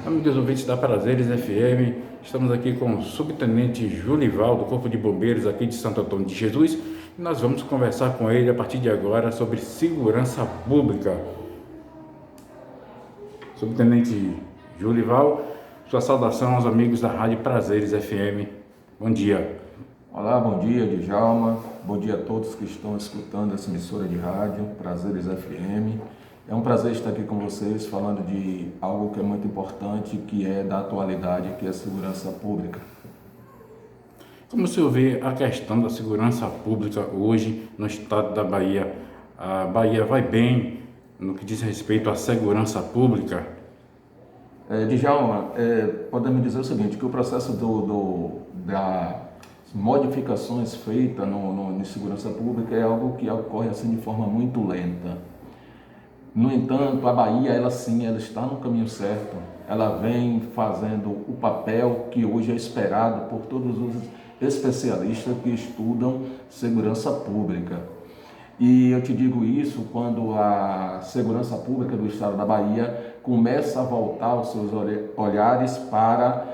Amigos ouvintes da Prazeres FM, estamos aqui com o subtenente Julival, do Corpo de Bombeiros aqui de Santo Antônio de Jesus, e nós vamos conversar com ele a partir de agora sobre segurança pública. Subtenente Julival, sua saudação aos amigos da Rádio Prazeres FM. Bom dia. Olá, bom dia, Djalma. Bom dia a todos que estão escutando essa emissora de rádio, Prazeres FM. É um prazer estar aqui com vocês falando de algo que é muito importante, que é da atualidade, que é a segurança pública. Como o senhor vê a questão da segurança pública hoje no estado da Bahia? A Bahia vai bem no que diz respeito à segurança pública? Djalma, podemos dizer o seguinte, que o processo das modificações feitas em segurança pública é algo que ocorre assim de forma muito lenta. No entanto, a Bahia, ela está no caminho certo. Ela vem fazendo o papel que hoje é esperado por todos os especialistas que estudam segurança pública. E eu te digo isso quando a segurança pública do estado da Bahia começa a voltar os seus olhares para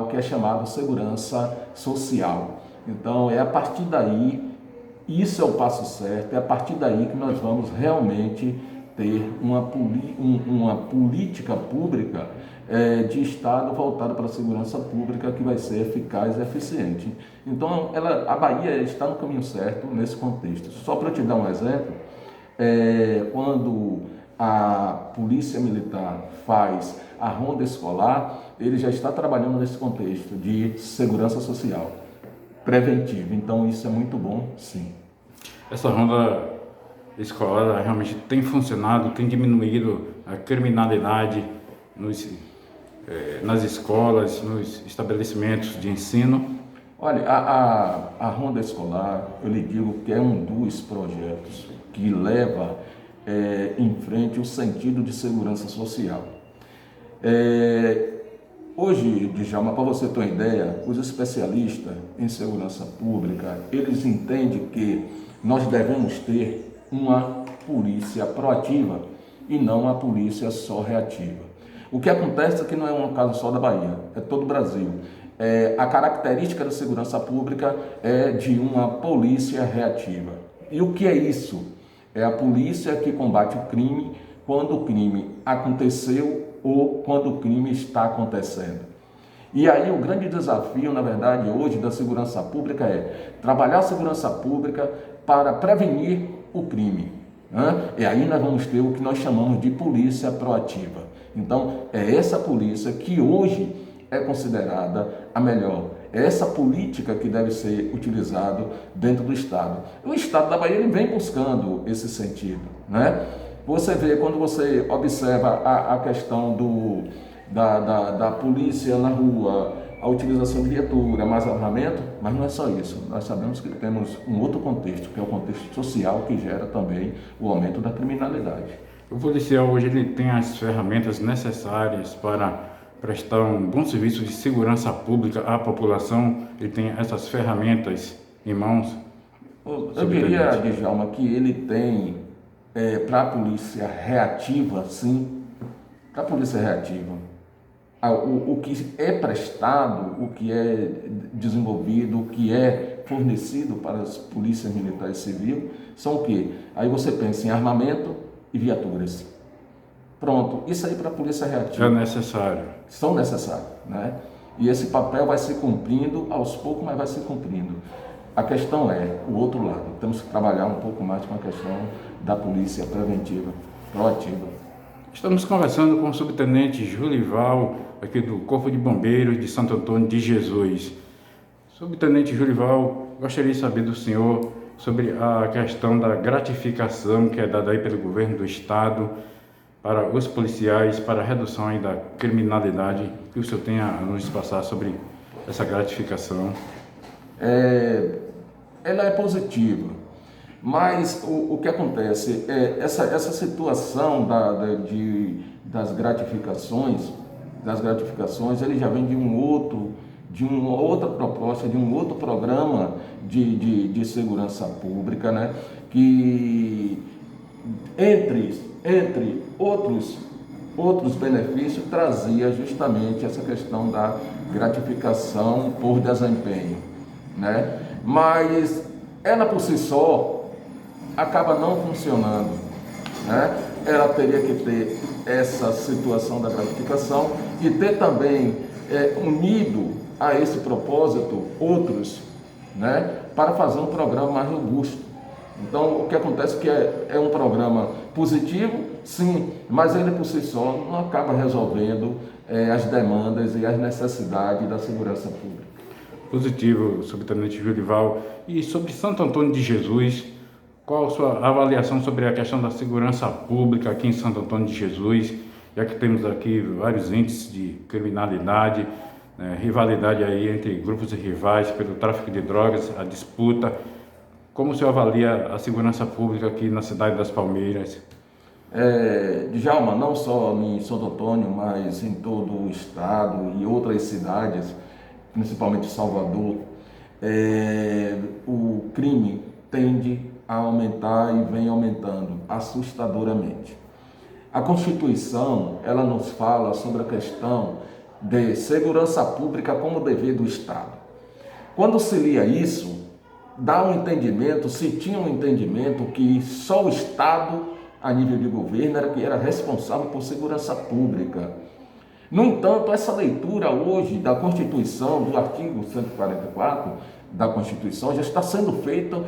o que é chamado segurança social. Então, é a partir daí, isso é o passo certo, é a partir daí que nós vamos realmente ter uma política pública de Estado voltada para a segurança pública que vai ser eficaz e eficiente. Então, a Bahia está no caminho certo nesse contexto. Só para eu te dar um exemplo, quando a Polícia Militar faz a ronda escolar, ele já está trabalhando nesse contexto de segurança social preventiva. Então, isso é muito bom, sim. Essa ronda escolar realmente tem funcionado, tem diminuído a criminalidade nas escolas, nos estabelecimentos de ensino? Olha, a ronda escolar, eu lhe digo que é um dos projetos que leva em frente o sentido de segurança social. Hoje, Djalma, para você ter uma ideia, os especialistas em segurança pública, eles entendem que nós devemos ter uma polícia proativa e não uma polícia só reativa. O que acontece é que não é um caso só da Bahia, é todo o Brasil. A característica da segurança pública é de uma polícia reativa. E o que é isso? É a polícia que combate o crime quando o crime aconteceu ou quando o crime está acontecendo. E aí o grande desafio, na verdade, hoje da segurança pública é trabalhar a segurança pública para prevenir o crime. E aí nós vamos ter o que nós chamamos de polícia proativa. Então, é essa polícia que hoje é considerada a melhor. É essa política que deve ser utilizada dentro do Estado. O Estado da Bahia ele vem buscando esse sentido. Você vê, quando você observa a questão da polícia na rua, a utilização de viatura, mais armamento, mas não é só isso. Nós sabemos que temos um outro contexto, que é o contexto social, que gera também o aumento da criminalidade. O policial hoje ele tem as ferramentas necessárias para prestar um bom serviço de segurança pública à população? Ele tem essas ferramentas em mãos? Eu diria, Djalma, que ele tem, para a polícia reativa, sim, para a polícia reativa, o que é prestado, o que é desenvolvido, o que é fornecido para as polícias militares e civil, são o quê? Aí você pensa em armamento e viaturas. Pronto, isso aí para a polícia reativa. É necessário. São necessários, E esse papel vai se cumprindo aos poucos, mas vai se cumprindo. A questão é o outro lado. Temos que trabalhar um pouco mais com a questão da polícia preventiva, proativa. Estamos conversando com o subtenente Julival, aqui do Corpo de Bombeiros de Santo Antônio de Jesus. Subtenente Julival, gostaria de saber do senhor sobre a questão da gratificação que é dada aí pelo governo do estado para os policiais, para a redução aí da criminalidade, que o senhor tem a nos passar sobre essa gratificação. Ela é positiva, mas o que acontece é essa situação das gratificações, ele já vem de uma outra proposta, de um outro programa de segurança pública, que entre outros outros benefícios, trazia justamente essa questão da gratificação por desempenho, né? Mas ela por si só acaba não funcionando, né? Ela teria que ter essa situação da gratificação e ter também unido a esse propósito outros, né? Para fazer um programa mais robusto. Então, o que acontece é que é um programa positivo, sim, mas ele por si só não acaba resolvendo as demandas e as necessidades da segurança pública. Positivo, subtenente Jurival. E sobre Santo Antônio de Jesus, qual a sua avaliação sobre a questão da segurança pública aqui em Santo Antônio de Jesus, já que temos aqui vários índices de criminalidade, rivalidade aí entre grupos de rivais pelo tráfico de drogas, a disputa. Como o senhor avalia a segurança pública aqui na cidade das Palmeiras? Djalma, não só em Santo Antônio, mas em todo o estado e outras cidades, principalmente Salvador, o crime tende a aumentar e vem aumentando assustadoramente. A Constituição, ela nos fala sobre a questão de segurança pública como dever do Estado. Quando se lia isso, dá um entendimento, se tinha um entendimento que só o Estado, a nível de governo, era que era responsável por segurança pública. No entanto, essa leitura hoje da Constituição, do artigo 144 da Constituição, já está sendo feita,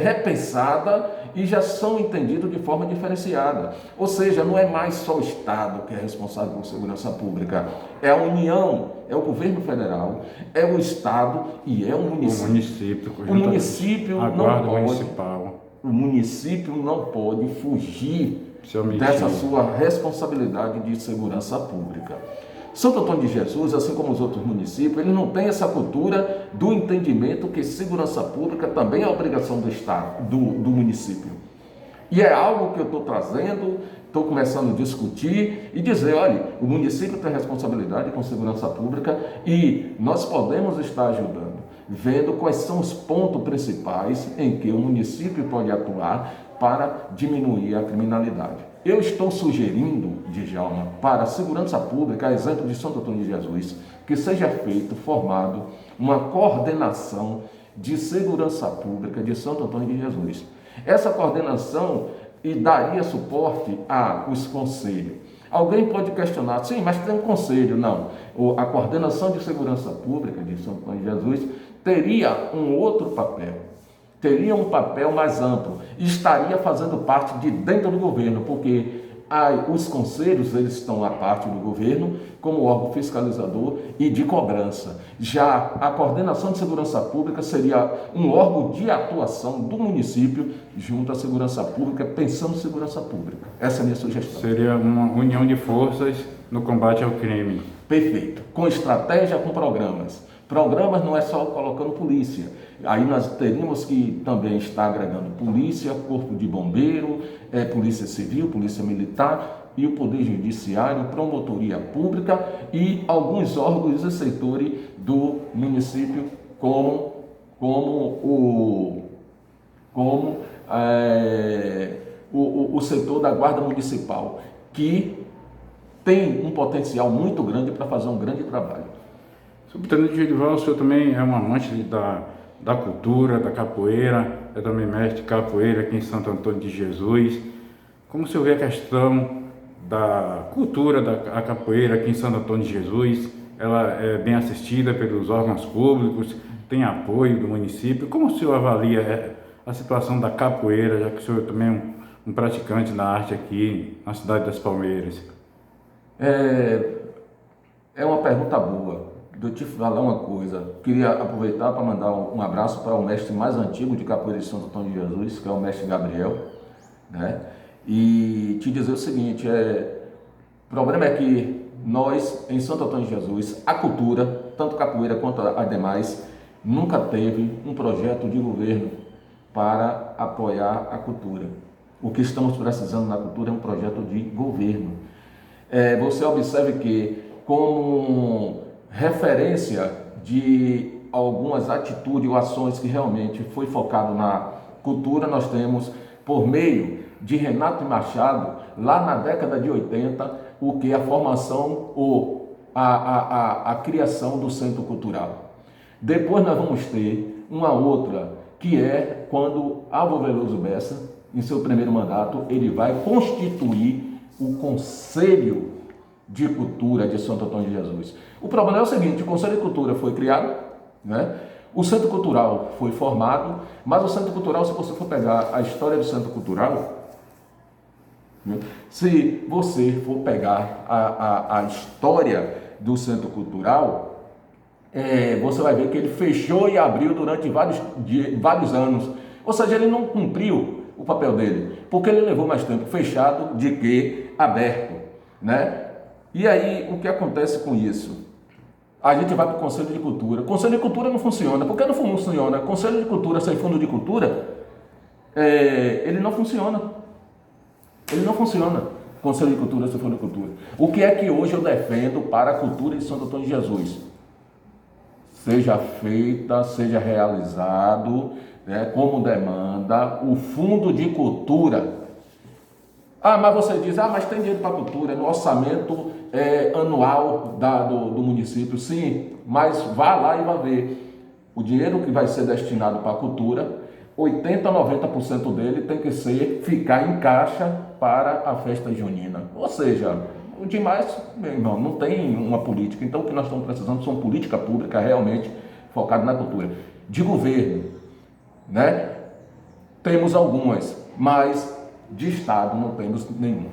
repensada e já são entendidos de forma diferenciada. Ou seja, não é mais só o Estado que é responsável por segurança pública, é a União, é o governo federal, é o Estado e é o município. O município não pode fugir dessa sua responsabilidade de segurança pública. Santo Antônio de Jesus, assim como os outros municípios, ele não tem essa cultura do entendimento que segurança pública também é obrigação do Estado, do município. E é algo que eu estou trazendo, estou começando a discutir e dizer, olha, o município tem responsabilidade com segurança pública e nós podemos estar ajudando, vendo quais são os pontos principais em que o município pode atuar para diminuir a criminalidade. Eu estou sugerindo, Djalma, para a segurança pública, a exemplo de Santo Antônio de Jesus, que seja formado uma coordenação de segurança pública de Santo Antônio de Jesus. Essa coordenação daria suporte aos conselhos. Alguém pode questionar, sim, mas tem um conselho. Não, a coordenação de segurança pública de Santo Antônio de Jesus teria um outro papel. Teria um papel mais amplo e estaria fazendo parte de dentro do governo, porque os conselhos eles estão à parte do governo como órgão fiscalizador e de cobrança. Já a coordenação de segurança pública seria um órgão de atuação do município junto à segurança pública, pensando em segurança pública. Essa é a minha sugestão. Seria uma união de forças no combate ao crime. Perfeito. Com estratégia, com programas. Programas não é só colocando polícia. Aí nós teríamos que também estar agregando polícia, corpo de bombeiro, polícia civil, polícia militar e o poder judiciário, promotoria pública e alguns órgãos e setores do município como o setor da guarda municipal, que tem um potencial muito grande para fazer um grande trabalho. Subtenente Jurival, o senhor também é um amante da cultura, da capoeira, é também mestre de capoeira aqui em Santo Antônio de Jesus. Como o senhor vê a questão da cultura da capoeira aqui em Santo Antônio de Jesus? Ela é bem assistida pelos órgãos públicos, tem apoio do município. Como o senhor avalia a situação da capoeira, já que o senhor também é um praticante da arte aqui na cidade das Palmeiras? É uma pergunta boa. Eu te falar uma coisa, queria aproveitar para mandar um abraço para o mestre mais antigo de capoeira de Santo Antônio de Jesus, que é o mestre Gabriel, né? E te dizer o seguinte, o problema é que nós, em Santo Antônio de Jesus, a cultura, tanto capoeira quanto as demais, nunca teve um projeto de governo para apoiar a cultura. O que estamos precisando na cultura é um projeto de governo. Você observe que, como referência de algumas atitudes ou ações que realmente foi focado na cultura, nós temos, por meio de Renato Machado, lá na década de 80, o que a formação ou a criação do Centro Cultural. Depois nós vamos ter uma outra, que é quando Álvaro Veloso Bessa, em seu primeiro mandato, ele vai constituir o Conselho de Cultura de Santo Antônio de Jesus. O problema é o seguinte: o Conselho de Cultura foi criado, né? O Centro Cultural foi formado, mas o Centro Cultural, se você for pegar a história do Centro Cultural, né? Se você for pegar a história do Centro Cultural, você vai ver que ele fechou e abriu durante vários anos. Ou seja, ele não cumpriu o papel dele, porque ele levou mais tempo fechado de que aberto, né? E aí, o que acontece com isso? A gente vai para o Conselho de Cultura. O Conselho de Cultura não funciona. Por que não funciona? Conselho de Cultura sem fundo de cultura, ele não funciona. Ele não funciona. Conselho de Cultura sem fundo de cultura. O que é que hoje eu defendo para a cultura de Santo Antônio de Jesus? Seja feita, seja realizado, né, como demanda, o fundo de cultura. Mas você diz, mas tem dinheiro para a cultura, no orçamento anual do município. Sim, mas vá lá e vá ver. O dinheiro que vai ser destinado para a cultura, 80% a 90% dele tem que ficar em caixa para a festa junina. Ou seja, o demais, meu irmão, não tem uma política. Então o que nós estamos precisando são política pública realmente focada na cultura. De governo, né? Temos algumas, mas de Estado não temos nenhum.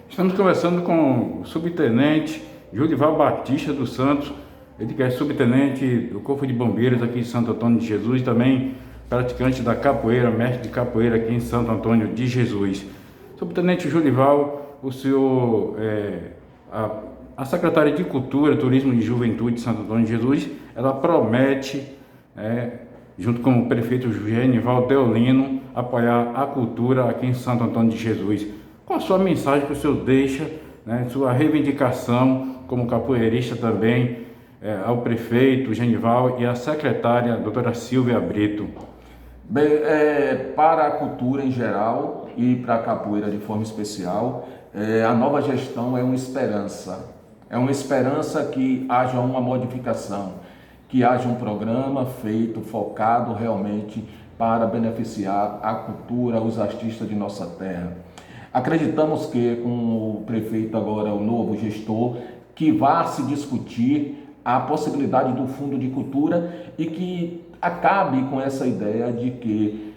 Estamos conversando com o subtenente Julival Batista dos Santos, ele que é subtenente do Corpo de Bombeiros aqui em Santo Antônio de Jesus, também praticante da capoeira, mestre de capoeira aqui em Santo Antônio de Jesus. Subtenente Julival, o senhor, a Secretaria de Cultura, Turismo e Juventude de Santo Antônio de Jesus, ela promete, junto com o prefeito Genival Deolino, apoiar a cultura aqui em Santo Antônio de Jesus. Qual a sua mensagem que o senhor deixa, né, sua reivindicação como capoeirista também, ao prefeito Genival e à secretária doutora Silvia Brito? Bem, para a cultura em geral e para a capoeira de forma especial, a nova gestão é uma esperança. É uma esperança que haja uma modificação, que haja um programa feito, focado realmente para beneficiar a cultura, os artistas de nossa terra. Acreditamos que com o prefeito agora, o novo gestor, que vá se discutir a possibilidade do fundo de cultura e que acabe com essa ideia de que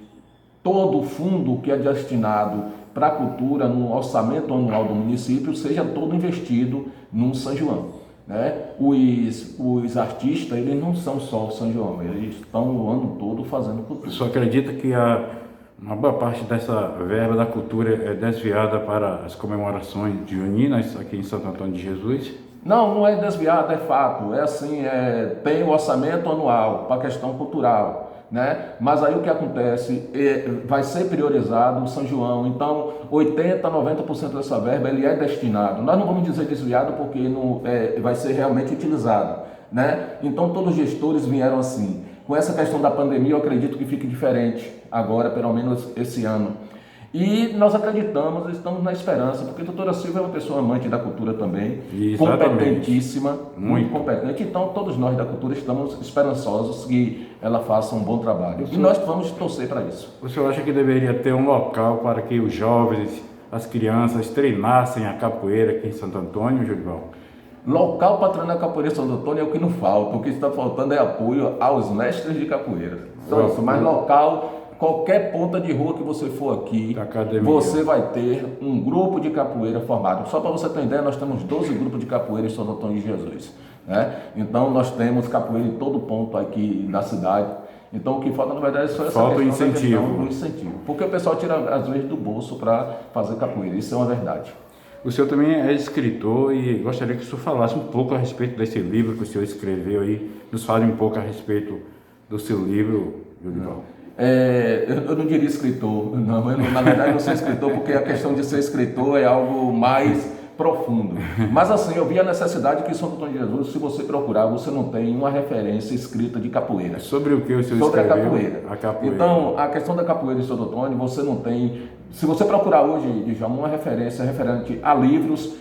todo o fundo que é destinado para a cultura no orçamento anual do município seja todo investido no São João. Né? Os artistas, eles não são só o São João, eles estão o ano todo fazendo cultura. O senhor acredita que uma boa parte dessa verba da cultura é desviada para as comemorações juninas aqui em Santo Antônio de Jesus? Não, não é desviado, é fato. É assim, tem o orçamento anual para a questão cultural, né? Mas aí o que acontece? Vai ser priorizado o São João. Então, 80%, 90% dessa verba ele é destinado. Nós não vamos dizer desviado porque não, vai ser realmente utilizado, né? Então, todos os gestores vieram assim. Com essa questão da pandemia, eu acredito que fique diferente agora, pelo menos esse ano. E nós acreditamos, estamos na esperança, porque a doutora Silvia é uma pessoa amante da cultura também, competentíssima, muito competente. Então, todos nós da cultura estamos esperançosos que ela faça um bom trabalho. E nós vamos torcer para isso. O senhor acha que deveria ter um local para que os jovens, as crianças, treinassem a capoeira aqui em Santo Antônio, Julival? Local para treinar capoeira em Santo Antônio é o que não falta. O que está faltando é apoio aos mestres de capoeira. Só isso, mas local... Qualquer ponta de rua que você for aqui, você vai ter um grupo de capoeira formado. Só para você ter ideia, nós temos 12 grupos de capoeira em Santo Antônio de Jesus. Né? Então, nós temos capoeira em todo ponto aqui na cidade. Então, o que falta, na verdade, é só essa questão do incentivo. Porque o pessoal tira, às vezes, do bolso para fazer capoeira. Isso é uma verdade. O senhor também é escritor e gostaria que o senhor falasse um pouco a respeito desse livro que o senhor escreveu aí. Nos fale um pouco a respeito do seu livro, Julival. Eu não diria escritor, não, na verdade não sou escritor, porque a questão de ser escritor é algo mais profundo. Mas assim, eu vi a necessidade que em Santo Antônio de Jesus, se você procurar, você não tem uma referência escrita de capoeira. Sobre o que o senhor Sobre escreveu? a capoeira. A capoeira. Então, a questão da capoeira em Santo Antônio, você não tem... Se você procurar hoje, Djalma, uma referência referente a livros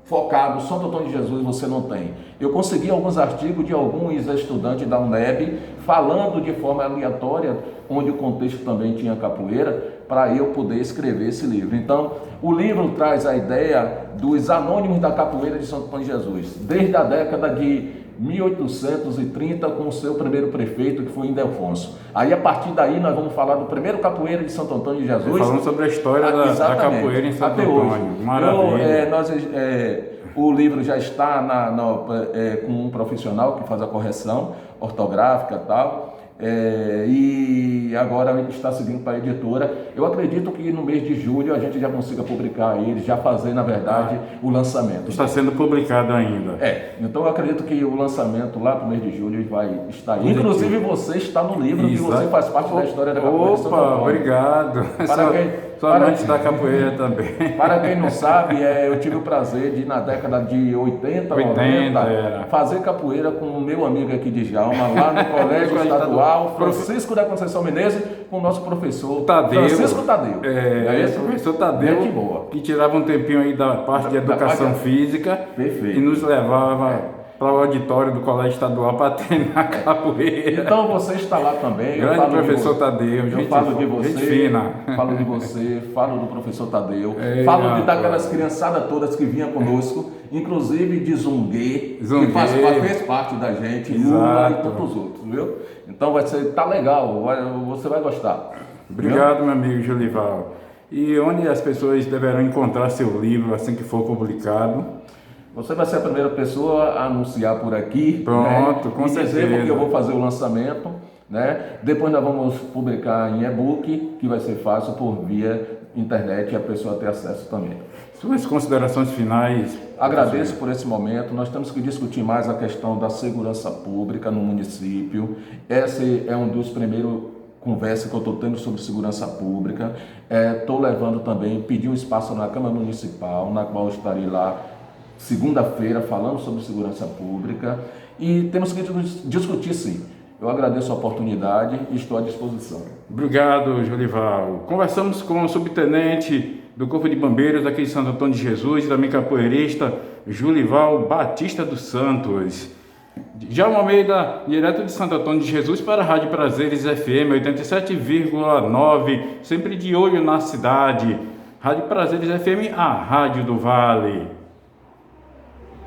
focados, Santo Antônio de Jesus, você não tem. Eu consegui alguns artigos de alguns estudantes da UNEB falando de forma aleatória, onde o contexto também tinha capoeira, para eu poder escrever esse livro. Então, o livro traz a ideia dos anônimos da capoeira de Santo Antônio de Jesus, desde a década de 1830, com o seu primeiro prefeito, que foi Ildefonso. Aí, a partir daí, nós vamos falar do primeiro capoeira de Santo Antônio de Jesus. Falando sobre a história da capoeira em Santo até Antônio. hoje. Maravilha. O livro já está com um profissional que faz a correção ortográfica e tal. E agora está seguindo para a editora. Eu acredito que no mês de julho a gente já consiga publicar ele, já fazer, na verdade, o lançamento. Está sendo publicado ainda. Então eu acredito que o lançamento lá para o mês de julho vai estar aí. Inclusive você está no livro, que você faz parte da história da capoeira. Opa, obrigado. Sou amante da capoeira também. Para quem não sabe, eu tive o prazer de, na década de 80, 90, fazer capoeira com o meu amigo aqui de Djalma, lá no Colégio Estadual Francisco da Conceição Menezes, com o nosso professor Tadeu. Francisco Tadeu. Professor Tadeu, que tirava um tempinho aí da parte de educação física. Perfeito. E nos levava para o auditório do Colégio Estadual para treinar capoeira. Então você está lá também. Grande professor Tadeu. Eu falo de você, gente fina. Falo de você, falo do professor Tadeu, falo daquelas criançadas todas que vinham conosco, inclusive de Zunguê, que fez parte da gente, Lula e tantos outros, viu? Então tá legal, você vai gostar. Obrigado, meu amigo Julival. E onde as pessoas deverão encontrar seu livro assim que for publicado? Você vai ser a primeira pessoa a anunciar por aqui. Pronto, né? com certeza. Dizer porque eu vou fazer o lançamento, né? Depois nós vamos publicar em e-book, que vai ser fácil por via internet e a pessoa ter acesso também. Suas considerações finais. Agradeço por esse momento. Nós temos que discutir mais a questão da segurança pública no município. Esse é um dos primeiros conversa que eu estou tendo sobre segurança pública. Estou levando também, pedi um espaço na Câmara Municipal, na qual eu estarei lá segunda-feira falando sobre segurança pública, e temos que discutir sim. Eu agradeço a oportunidade e estou à disposição. Obrigado, Julival. Conversamos com o subtenente do Corpo de Bombeiros aqui de Santo Antônio de Jesus, também capoeirista Julival Batista dos Santos. Djalma Almeida, direto de Santo Antônio de Jesus para a Rádio Prazeres FM 87,9, sempre de olho na cidade. Rádio Prazeres FM, a Rádio do Vale.